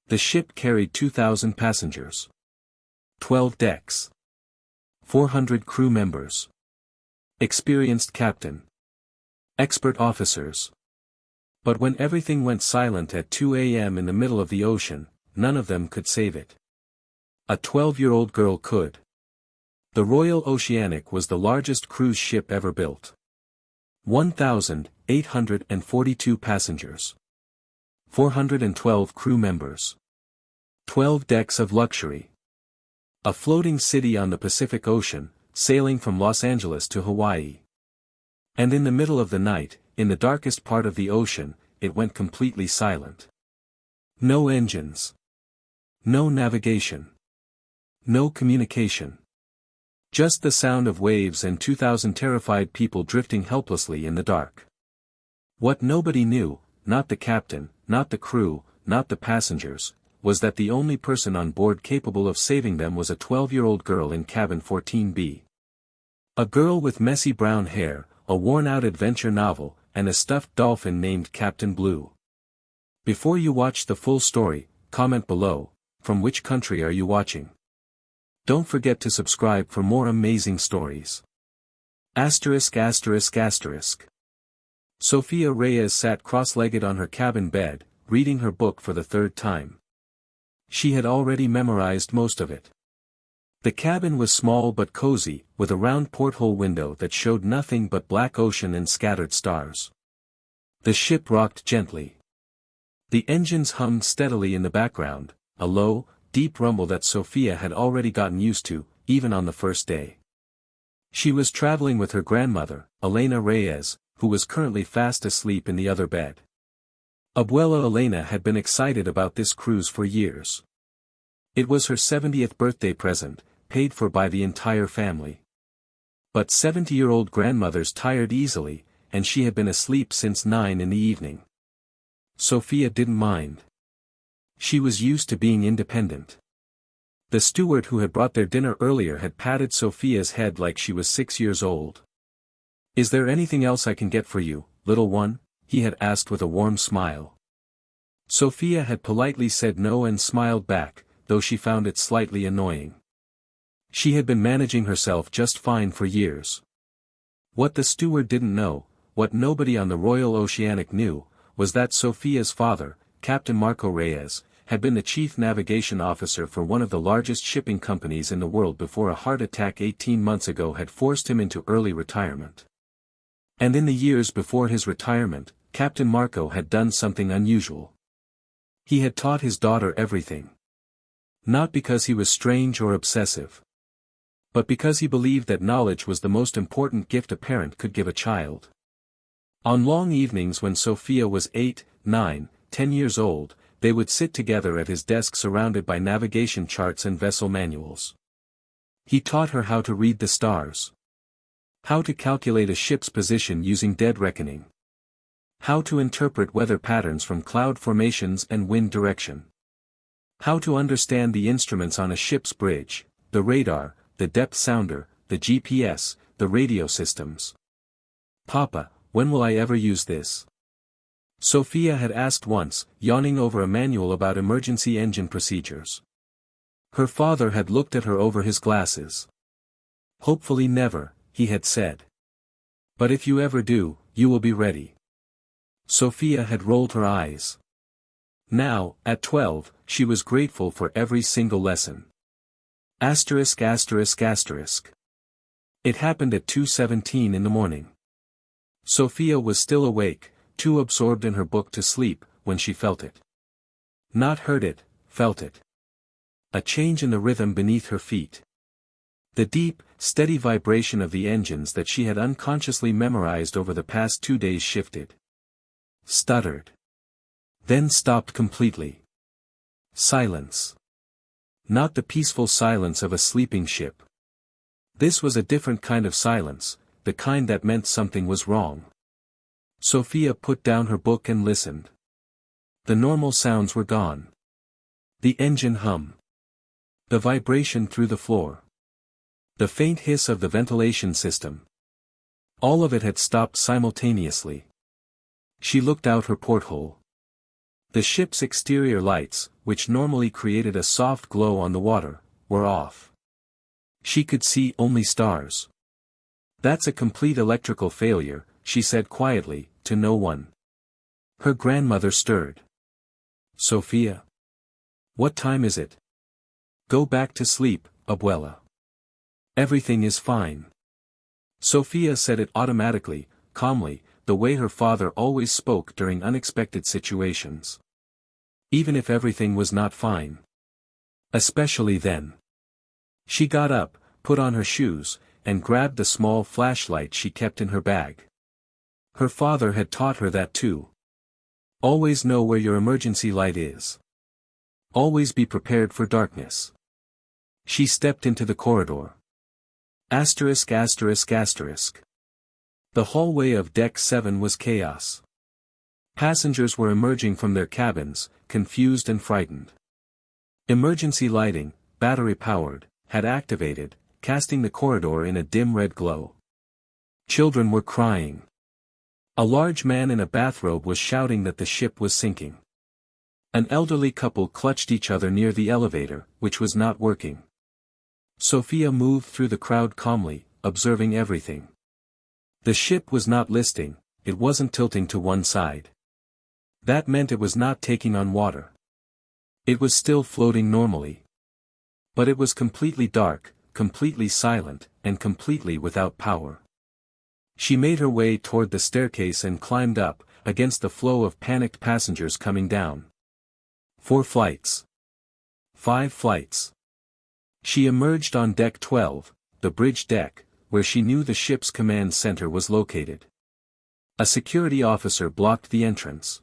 The ship carried 2,000 passengers. 12 decks. 400 crew members. Experienced captain. Expert officers. But when everything went silent at 2 a.m. in the middle of the ocean, none of them could save it. A 12-year-old girl could. The Royal Oceanic was the largest cruise ship ever built. 1,842 passengers. 412 crew members. 12 decks of luxury. A floating city on the Pacific Ocean, sailing from Los Angeles to Hawaii. And in the middle of the night, in the darkest part of the ocean, it went completely silent. No engines. No navigation. No communication. Just the sound of waves and 2,000 terrified people drifting helplessly in the dark. What nobody knew, not the captain, not the crew, not the passengers, was that the only person on board capable of saving them was a 12-year-old girl in cabin 14B. A girl with messy brown hair, a worn-out adventure novel, and a stuffed dolphin named Captain Blue. Before you watch the full story, comment below, from which country are you watching? Don't forget to subscribe for more amazing stories. *****. Sofia Reyes sat cross-legged on her cabin bed, reading her book for the third time. She had already memorized most of it. The cabin was small but cozy, with a round porthole window that showed nothing but black ocean and scattered stars. The ship rocked gently. The engines hummed steadily in the background, a low, deep rumble that Sofia had already gotten used to, even on the first day. She was traveling with her grandmother, Elena Reyes, who was currently fast asleep in the other bed. Abuela Elena had been excited about this cruise for years. It was her 70th birthday present, paid for by the entire family. But 70-year-old grandmothers tired easily, and she had been asleep since 9 in the evening. Sofia didn't mind. She was used to being independent. The steward who had brought their dinner earlier had patted Sofia's head like she was 6 years old. "Is there anything else I can get for you, little one?" he had asked with a warm smile. Sofia had politely said no and smiled back, though she found it slightly annoying. She had been managing herself just fine for years. What the steward didn't know, what nobody on the Royal Oceanic knew, was that Sofia's father, Captain Marco Reyes, had been the chief navigation officer for one of the largest shipping companies in the world before a heart attack 18 months ago had forced him into early retirement. And in the years before his retirement, Captain Marco had done something unusual. He had taught his daughter everything. Not because he was strange or obsessive, but because he believed that knowledge was the most important gift a parent could give a child. On long evenings when Sofia was 8, 9, 10 years old, they would sit together at his desk surrounded by navigation charts and vessel manuals. He taught her how to read the stars. How to calculate a ship's position using dead reckoning. How to interpret weather patterns from cloud formations and wind direction. How to understand the instruments on a ship's bridge, the radar, the depth sounder, the GPS, the radio systems. "Papa, when will I ever use this?" Sofia had asked once, yawning over a manual about emergency engine procedures. Her father had looked at her over his glasses. "Hopefully never," he had said. "But if you ever do, you will be ready." Sofia had rolled her eyes. Now, at 12, she was grateful for every single lesson. *****. It happened at 2:17 in the morning. Sofia was still awake, too absorbed in her book to sleep, when she felt it. Not heard it, felt it. A change in the rhythm beneath her feet. The deep, steady vibration of the engines that she had unconsciously memorized over the past 2 days shifted. Stuttered. Then stopped completely. Silence. Not the peaceful silence of a sleeping ship. This was a different kind of silence, the kind that meant something was wrong. Sofia put down her book and listened. The normal sounds were gone. The engine hum. The vibration through the floor. The faint hiss of the ventilation system. All of it had stopped simultaneously. She looked out her porthole. The ship's exterior lights, which normally created a soft glow on the water, were off. She could see only stars. "That's a complete electrical failure," she said quietly, to no one. Her grandmother stirred. "Sophia? What time is it?" "Go back to sleep, abuela. Everything is fine." Sophia said it automatically, calmly, the way her father always spoke during unexpected situations. Even if everything was not fine. Especially then. She got up, put on her shoes, and grabbed the small flashlight she kept in her bag. Her father had taught her that too. Always know where your emergency light is. Always be prepared for darkness. She stepped into the corridor. Asterisk asterisk asterisk. The hallway of Deck 7 was chaos. Passengers were emerging from their cabins, confused and frightened. Emergency lighting, battery-powered, had activated, casting the corridor in a dim red glow. Children were crying. A large man in a bathrobe was shouting that the ship was sinking. An elderly couple clutched each other near the elevator, which was not working. Sophia moved through the crowd calmly, observing everything. The ship was not listing, it wasn't tilting to one side. That meant it was not taking on water. It was still floating normally. But it was completely dark, completely silent, and completely without power. She made her way toward the staircase and climbed up, against the flow of panicked passengers coming down. 4 flights. 5 flights. She emerged on Deck 12, the bridge deck, where she knew the ship's command center was located. A security officer blocked the entrance.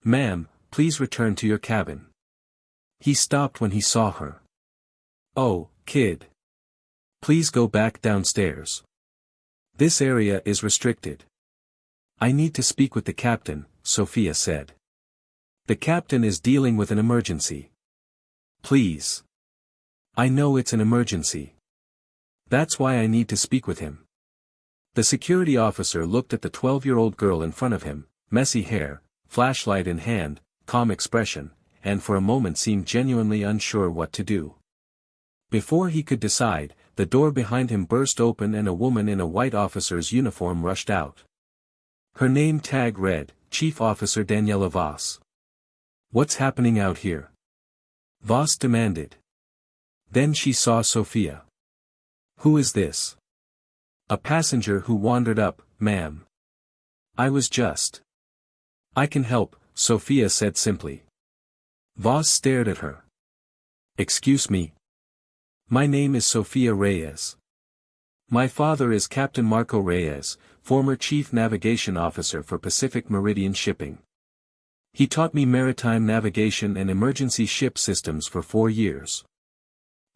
"Ma'am, please return to your cabin." He stopped when he saw her. "Oh, kid. Please go back downstairs. This area is restricted." "I need to speak with the captain," Sophia said. "The captain is dealing with an emergency." "Please. I know it's an emergency. That's why I need to speak with him." The security officer looked at the 12-year-old girl in front of him, messy hair, flashlight in hand, calm expression, and for a moment seemed genuinely unsure what to do. Before he could decide, the door behind him burst open and a woman in a white officer's uniform rushed out. Her name tag read, Chief Officer Daniela Voss. "What's happening out here?" Voss demanded. Then she saw Sophia. "Who is this?" "A passenger who wandered up, ma'am. I was just." "I can help," Sophia said simply. Voss stared at her. "Excuse me. My name is Sophia Reyes. My father is Captain Marco Reyes, former Chief Navigation Officer for Pacific Meridian Shipping. He taught me maritime navigation and emergency ship systems for 4 years.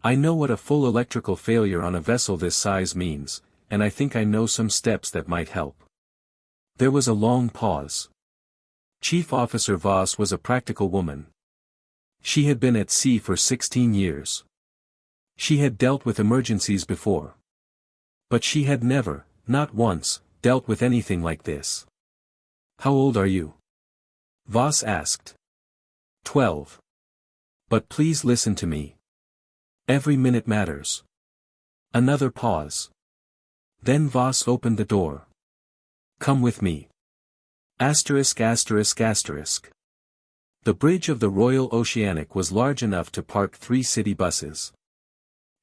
I know what a full electrical failure on a vessel this size means, and I think I know some steps that might help." There was a long pause. Chief Officer Voss was a practical woman. She had been at sea for 16 years. She had dealt with emergencies before. But she had never, not once, dealt with anything like this. "How old are you?" Voss asked. 12. "But please listen to me. Every minute matters." Another pause. Then Voss opened the door. "Come with me." Asterisk asterisk asterisk. The bridge of the Royal Oceanic was large enough to park 3 city buses.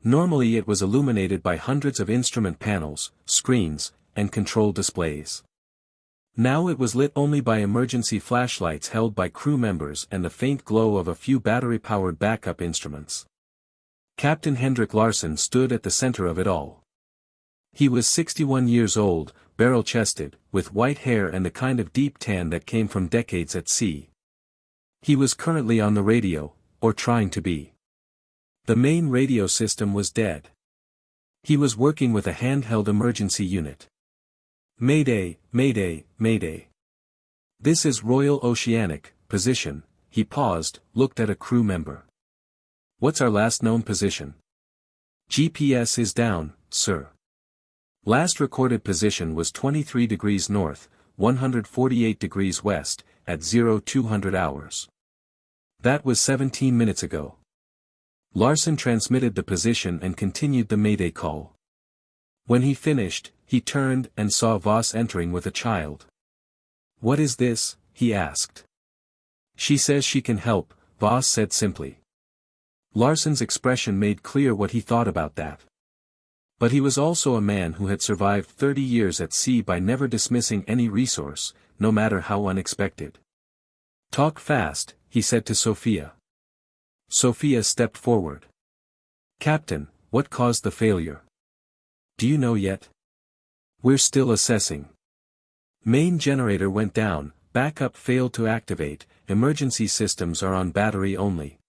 Normally it was illuminated by hundreds of instrument panels, screens, and control displays. Now it was lit only by emergency flashlights held by crew members and the faint glow of a few battery-powered backup instruments. Captain Hendrik Larsen stood at the center of it all. He was 61 years old, barrel-chested, with white hair and the kind of deep tan that came from decades at sea. He was currently on the radio, or trying to be. The main radio system was dead. He was working with a handheld emergency unit. "Mayday, mayday, mayday. This is Royal Oceanic, position." He paused, looked at a crew member. "What's our last known position?" "GPS is down, sir. Last recorded position was 23 degrees north, 148 degrees west, at 0200 hours. That was 17 minutes ago. Larsen transmitted the position and continued the Mayday call. When he finished, he turned and saw Voss entering with a child. "What is this?" he asked. "She says she can help," Voss said simply. Larsen's expression made clear what he thought about that. But he was also a man who had survived 30 years at sea by never dismissing any resource, no matter how unexpected. "Talk fast," he said to Sophia. Sophia stepped forward. "Captain, what caused the failure? Do you know yet?" "We're still assessing. Main generator went down, backup failed to activate, emergency systems are on battery only.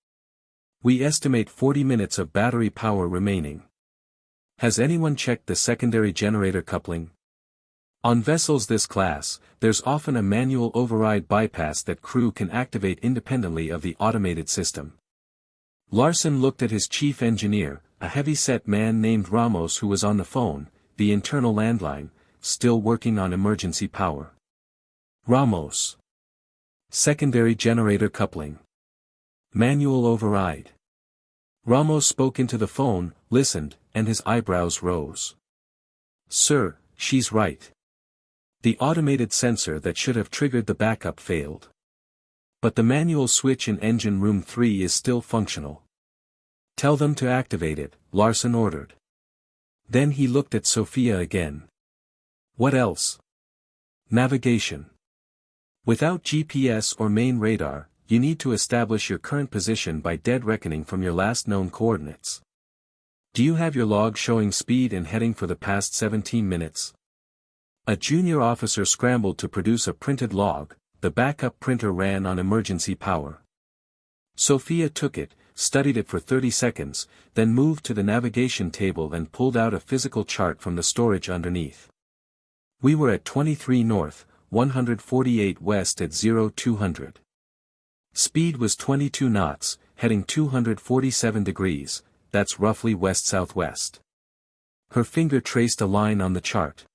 We estimate 40 minutes of battery power remaining. Has anyone checked the secondary generator coupling? On vessels this class, there's often a manual override bypass that crew can activate independently of the automated system." Larsen looked at his chief engineer, a heavy-set man named Ramos who was on the phone, the internal landline, still working on emergency power. "Ramos. Secondary generator coupling. Manual override." Ramos spoke into the phone, listened, and his eyebrows rose. "Sir, she's right. The automated sensor that should have triggered the backup failed. But the manual switch in engine room 3 is still functional. Tell them to activate it," Larsen ordered. Then he looked at Sophia again. "What else?" "Navigation. Without GPS or main radar, you need to establish your current position by dead reckoning from your last known coordinates. Do you have your log showing speed and heading for the past 17 minutes? A junior officer scrambled to produce a printed log. The backup printer ran on emergency power. Sophia took it, studied it for 30 seconds, then moved to the navigation table and pulled out a physical chart from the storage underneath. We were at 23 north, 148 west at 0200. Speed was 22 knots, heading 247 degrees, that's roughly west-southwest. Her finger traced a line on the chart.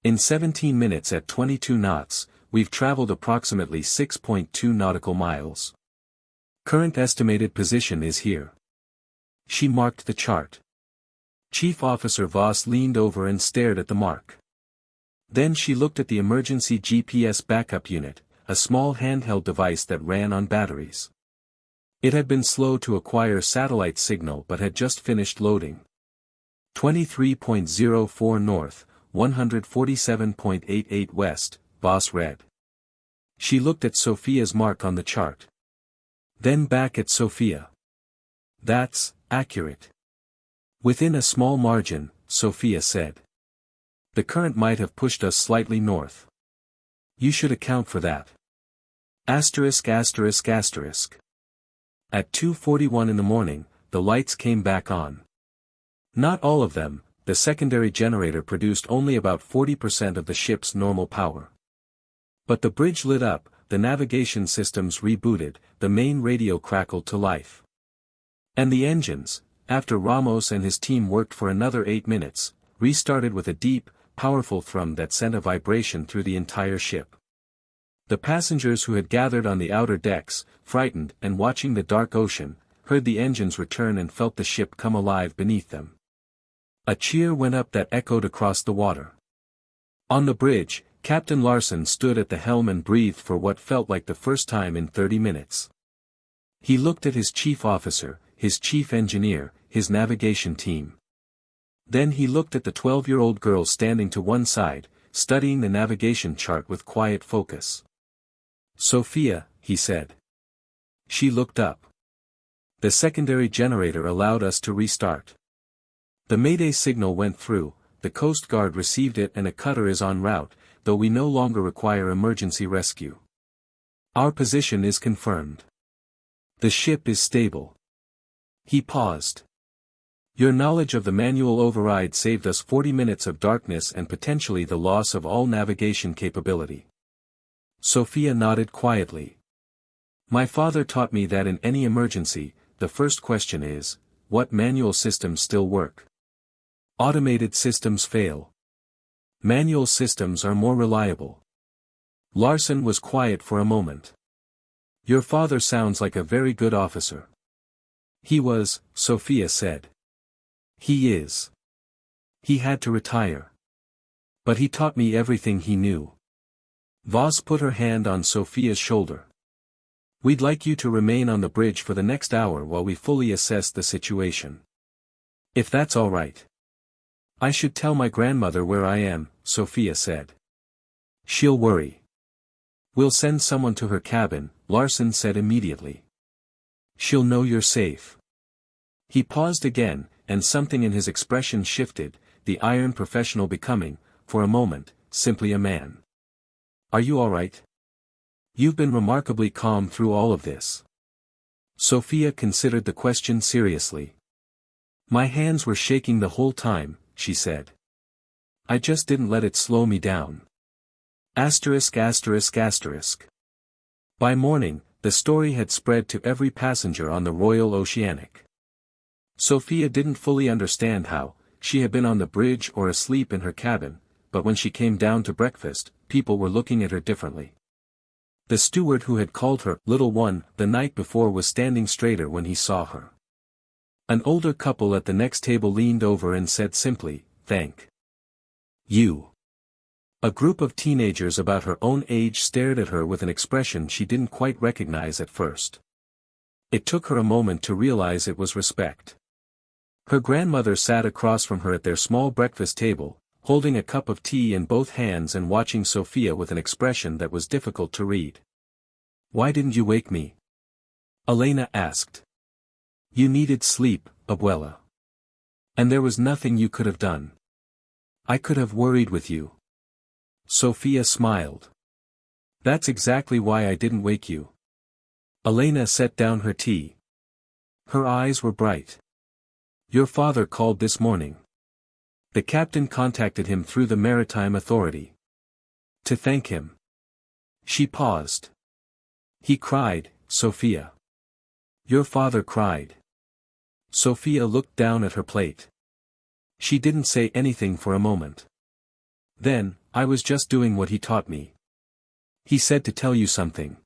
In 17 minutes at 22 knots, we've traveled approximately 6.2 nautical miles. Current estimated position is here. She marked the chart. Chief Officer Voss leaned over and stared at the mark. Then she looked at the emergency GPS backup unit, a small handheld device that ran on batteries. It had been slow to acquire satellite signal but had just finished loading. 23.04 north, 147.88 west, Voss read. She looked at Sophia's mark on the chart. Then back at Sophia. "That's accurate. Within a small margin," Sophia said. "The current might have pushed us slightly north. You should account for that. Asterisk asterisk asterisk." At 2:41 in the morning, the lights came back on. Not all of them, the secondary generator produced only about 40% of the ship's normal power. But the bridge lit up, the navigation systems rebooted, the main radio crackled to life. And the engines, after Ramos and his team worked for another 8 minutes, restarted with a deep, powerful thrum that sent a vibration through the entire ship. The passengers who had gathered on the outer decks, frightened and watching the dark ocean, heard the engines return and felt the ship come alive beneath them. A cheer went up that echoed across the water. On the bridge, Captain Larsen stood at the helm and breathed for what felt like the first time in 30 minutes. He looked at his chief officer, his chief engineer, his navigation team. Then he looked at the 12-year-old girl standing to one side, studying the navigation chart with quiet focus. "Sophia," he said. She looked up. "The secondary generator allowed us to restart. The Mayday signal went through, the Coast Guard received it and a cutter is en route, though we no longer require emergency rescue. Our position is confirmed. The ship is stable." He paused. "Your knowledge of the manual override saved us 40 minutes of darkness and potentially the loss of all navigation capability." Sophia nodded quietly. "My father taught me that in any emergency, the first question is, what manual systems still work? Automated systems fail. Manual systems are more reliable. Larson was quiet for a moment. Your father sounds like a very good officer. He was, Sophia said. He is. He had to retire. But he taught me everything he knew. Voss put her hand on Sophia's shoulder. We'd like you to remain on the bridge for the next hour while we fully assess the situation. If that's all right. I should tell my grandmother where I am, Sophia said. She'll worry. We'll send someone to her cabin, Larson said immediately. She'll know you're safe. He paused again, and something in his expression shifted, the iron professional becoming, for a moment, simply a man. Are you all right? You've been remarkably calm through all of this. Sophia considered the question seriously. My hands were shaking the whole time, she said. I just didn't let it slow me down. Asterisk asterisk asterisk. By morning, the story had spread to every passenger on the Royal Oceanic. Sophia didn't fully understand how, she had been on the bridge or asleep in her cabin, but when she came down to breakfast, people were looking at her differently. The steward who had called her "little one" the night before was standing straighter when he saw her. An older couple at the next table leaned over and said simply, "Thank you." A group of teenagers about her own age stared at her with an expression she didn't quite recognize at first. It took her a moment to realize it was respect. Her grandmother sat across from her at their small breakfast table, holding a cup of tea in both hands and watching Sophia with an expression that was difficult to read. Why didn't you wake me? Elena asked. You needed sleep, Abuela. And there was nothing you could have done. I could have worried with you. Sophia smiled. That's exactly why I didn't wake you. Elena set down her tea. Her eyes were bright. Your father called this morning. The captain contacted him through the Maritime Authority. To thank him. She paused. He cried, Sophia. Your father cried. Sophia looked down at her plate. She didn't say anything for a moment. Then, I was just doing what he taught me. He said to tell you something.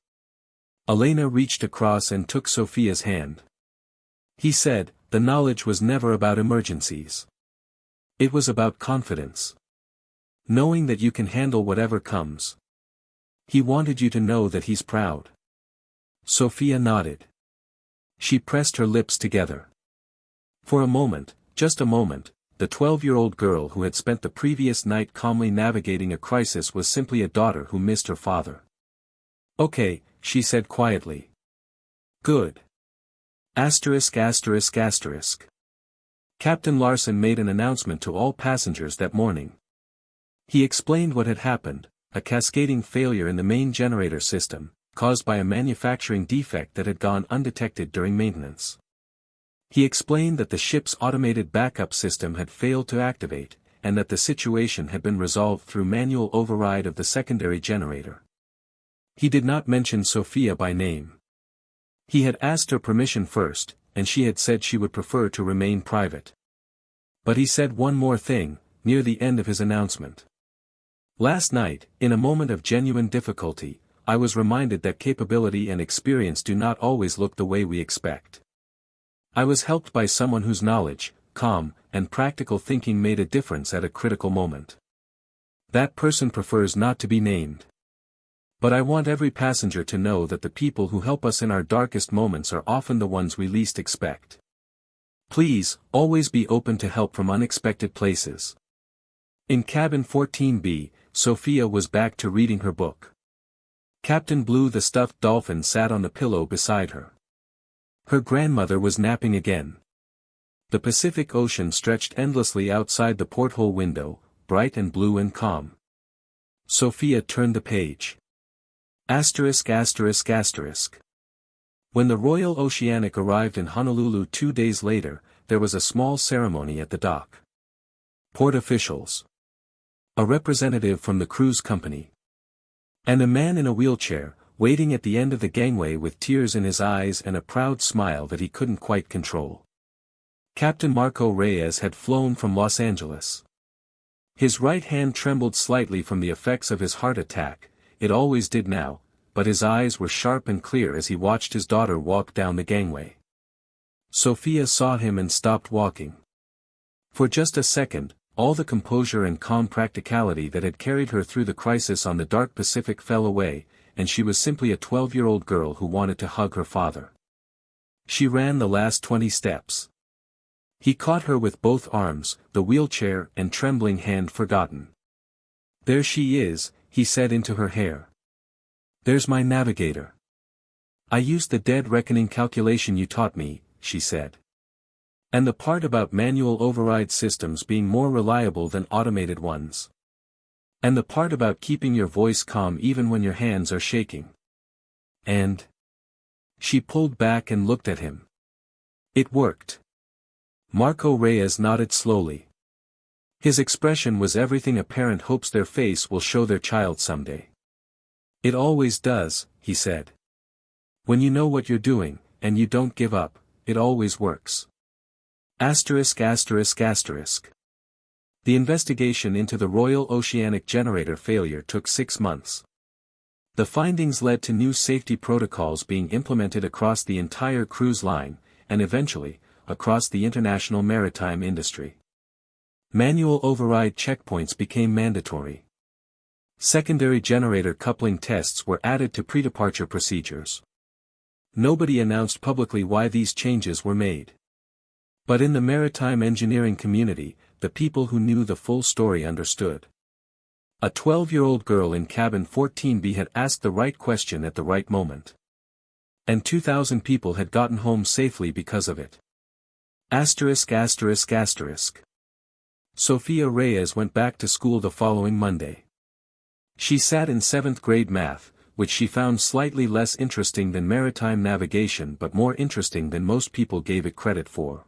Elena reached across and took Sophia's hand. He said, the knowledge was never about emergencies. It was about confidence. Knowing that you can handle whatever comes. He wanted you to know that he's proud. Sophia nodded. She pressed her lips together. For a moment, just a moment, the 12-year-old girl who had spent the previous night calmly navigating a crisis was simply a daughter who missed her father. Okay, she said quietly. Good. Asterisk asterisk asterisk. Captain Larson made an announcement to all passengers that morning. He explained what had happened, a cascading failure in the main generator system, caused by a manufacturing defect that had gone undetected during maintenance. He explained that the ship's automated backup system had failed to activate, and that the situation had been resolved through manual override of the secondary generator. He did not mention Sophia by name. He had asked her permission first, and she had said she would prefer to remain private. But he said one more thing, near the end of his announcement. Last night, in a moment of genuine difficulty, I was reminded that capability and experience do not always look the way we expect. I was helped by someone whose knowledge, calm, and practical thinking made a difference at a critical moment. That person prefers not to be named. But I want every passenger to know that the people who help us in our darkest moments are often the ones we least expect. Please, always be open to help from unexpected places. In cabin 14B, Sophia was back to reading her book. Captain Blue the stuffed dolphin sat on the pillow beside her. Her grandmother was napping again. The Pacific Ocean stretched endlessly outside the porthole window, bright and blue and calm. Sophia turned the page. Asterisk asterisk asterisk. When the Royal Oceanic arrived in Honolulu 2 days later, there was a small ceremony at the dock. Port officials. A representative from the cruise company. And a man in a wheelchair, waiting at the end of the gangway with tears in his eyes and a proud smile that he couldn't quite control. Captain Marco Reyes had flown from Los Angeles. His right hand trembled slightly from the effects of his heart attack, it always did now, but his eyes were sharp and clear as he watched his daughter walk down the gangway. Sophia saw him and stopped walking. For just a second, all the composure and calm practicality that had carried her through the crisis on the dark Pacific fell away, and she was simply a 12-year-old girl who wanted to hug her father. She ran the last 20 steps. He caught her with both arms, the wheelchair and trembling hand forgotten. "There she is," he said into her hair. "There's my navigator. I used the dead reckoning calculation you taught me," she said. "And the part about manual override systems being more reliable than automated ones. And the part about keeping your voice calm even when your hands are shaking. And..." She pulled back and looked at him. It worked. Marco Reyes nodded slowly. His expression was everything a parent hopes their face will show their child someday. "It always does," he said. "When you know what you're doing, and you don't give up, it always works." ****. The investigation into the Royal Oceanic Generator failure took 6 months. The findings led to new safety protocols being implemented across the entire cruise line, and eventually, across the international maritime industry. Manual override checkpoints became mandatory. Secondary generator coupling tests were added to pre-departure procedures. Nobody announced publicly why these changes were made. But in the maritime engineering community, the people who knew the full story understood. A 12-year-old girl in cabin 14B had asked the right question at the right moment. And 2,000 people had gotten home safely because of it. ****. Sophia Reyes went back to school the following Monday. She sat in 7th grade math, which she found slightly less interesting than maritime navigation but more interesting than most people gave it credit for.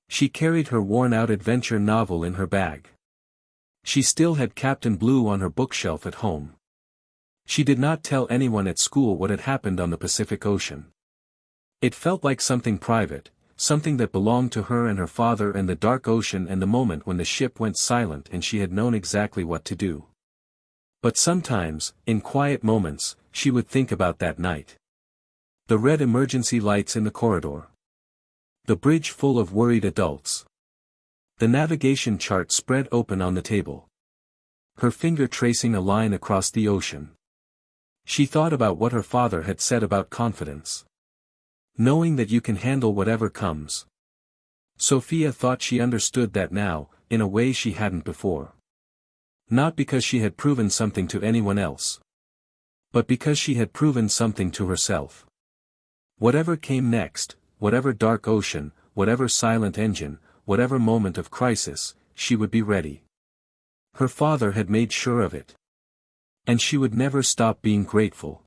She carried her worn-out adventure novel in her bag. She still had Captain Blue on her bookshelf at home. She did not tell anyone at school what had happened on the Pacific Ocean. It felt like something private, something that belonged to her and her father and the dark ocean and the moment when the ship went silent and she had known exactly what to do. But sometimes, in quiet moments, she would think about that night. The red emergency lights in the corridor. The bridge full of worried adults. The navigation chart spread open on the table. Her finger tracing a line across the ocean. She thought about what her father had said about confidence. Knowing that you can handle whatever comes. Sophia thought she understood that now, in a way she hadn't before. Not because she had proven something to anyone else. But because she had proven something to herself. Whatever came next, whatever dark ocean, whatever silent engine, whatever moment of crisis, she would be ready. Her father had made sure of it. And she would never stop being grateful.